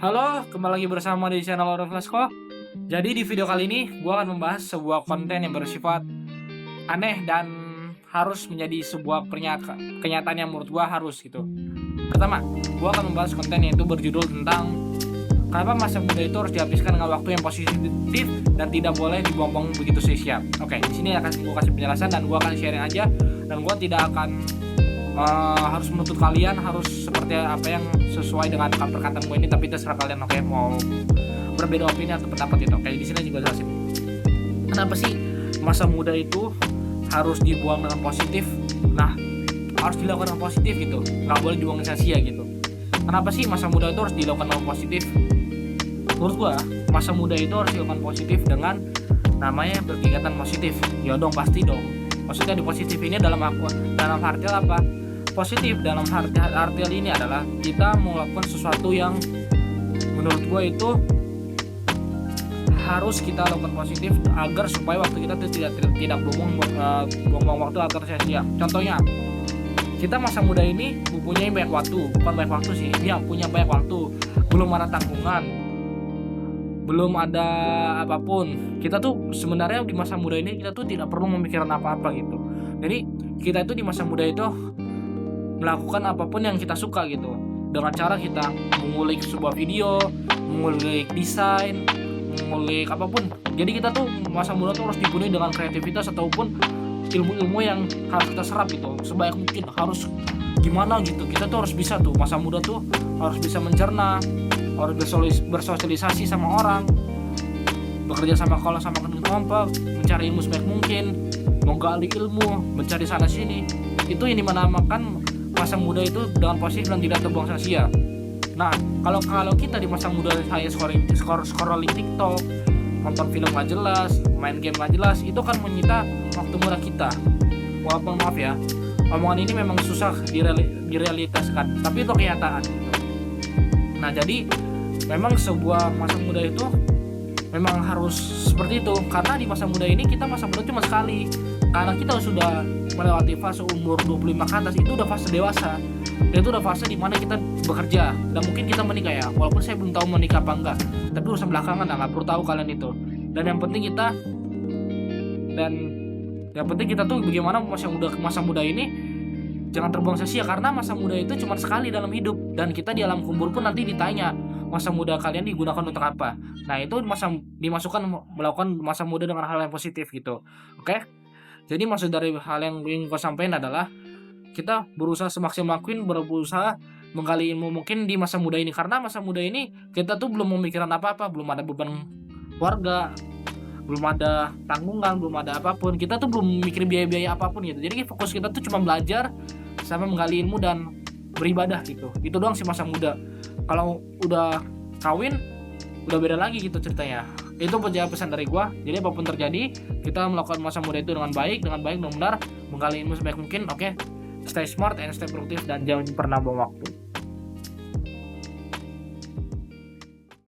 Halo, kembali lagi bersama di channel Orang Flasko. Jadi di video kali ini gue akan membahas sebuah konten yang bersifat aneh dan harus menjadi sebuah kenyataan yang menurut gue harus gitu. Pertama, gue akan membahas konten yaitu berjudul tentang kenapa masa muda itu harus dihabiskan dengan waktu yang positif dan tidak boleh dibuang-buang begitu sia-sia. Oke, di sini akan gue kasih penjelasan dan gue akan sharing aja, dan gue tidak akan harus menuntut kalian harus seperti apa yang sesuai dengan perkataan gue ini, tapi terserah kalian. Oke, mau berbeda opini atau pendapat itu. Oke, di sini juga jelasin kenapa sih masa muda itu harus dibuang dengan positif. Nah, harus dilakukan dengan positif gitu, nggak boleh dibuang sia-sia gitu. Kenapa sih masa muda itu harus dilakukan dengan positif? Menurut gua, masa muda itu harus dilakukan positif dengan namanya berkegiatan positif. Ya dong, pasti dong. Maksudnya di positif ini dalam arti apa? Positif dalam arti ini adalah kita melakukan sesuatu yang menurut gue itu harus kita lakukan positif agar supaya waktu kita tidak buang-buang waktu atau sia-sia. Contohnya, kita masa muda ini mempunyai banyak waktu, bukan banyak waktu sih, ya punya banyak waktu, belum ada tanggungan, belum ada apapun. Kita tuh sebenarnya di masa muda ini kita tuh tidak perlu memikirkan apa-apa gitu. Jadi kita itu di masa muda itu melakukan apapun yang kita suka gitu, dengan cara kita mengulik sebuah video, mengulik desain, mengulik apapun. Jadi kita tuh masa muda tuh harus dipenuhi dengan kreativitas ataupun ilmu-ilmu yang harus kita serap gitu sebanyak mungkin. Harus gimana gitu, kita tuh harus bisa tuh masa muda tuh harus bisa mencerna, harus bersosialisasi sama orang, bekerja sama kelompok, mencari ilmu sebanyak mungkin, menggali ilmu, mencari sana sini. Itu yang dinamakan masa muda itu dengan positif dan tidak terbuang sia-sia. Nah, kalau kita di masa muda hanya scrolling TikTok, nonton film gak jelas, main game gak jelas, itu kan menyita waktu muda kita. Walaupun maaf ya, omongan ini memang susah direalitaskan, tapi itu kenyataan. Nah, jadi memang sebuah masa muda itu memang harus seperti itu, karena di masa muda ini kita masa muda cuma sekali. Karena kita sudah melewati fase umur 25 ke atas, itu udah fase dewasa. Dan itu udah fase dimana kita bekerja dan mungkin kita menikah ya. Walaupun saya belum tahu menikah apa enggak, tapi urusan belakangan lah, nggak perlu tahu kalian itu. Dan yang penting kita tuh bagaimana masa muda ini jangan terbuang sia-sia, karena masa muda itu cuma sekali dalam hidup, dan kita di alam kubur pun nanti ditanya masa muda kalian digunakan untuk apa. Nah, itu dimasukkan melakukan masa muda dengan hal yang positif gitu. Oke? Jadi maksud dari hal yang ingin gue sampaikan adalah kita berusaha semaksimal mungkin, berusaha menggali ilmu mungkin di masa muda ini, karena masa muda ini kita tuh belum memikirkan apa-apa, belum ada beban keluarga, belum ada tanggungan, belum ada apapun. Kita tuh belum mikir biaya-biaya apapun gitu. Jadi fokus kita tuh cuma belajar sama menggali ilmu dan beribadah gitu. Itu doang sih masa muda. Kalau udah kawin udah beda lagi gitu ceritanya. Itu pesan dari gua. Jadi apapun terjadi, kita melakukan masa muda itu dengan baik benar-benar menggali ilmu sebaik mungkin. Oke? Stay smart and stay produktif, dan jangan pernah buang waktu.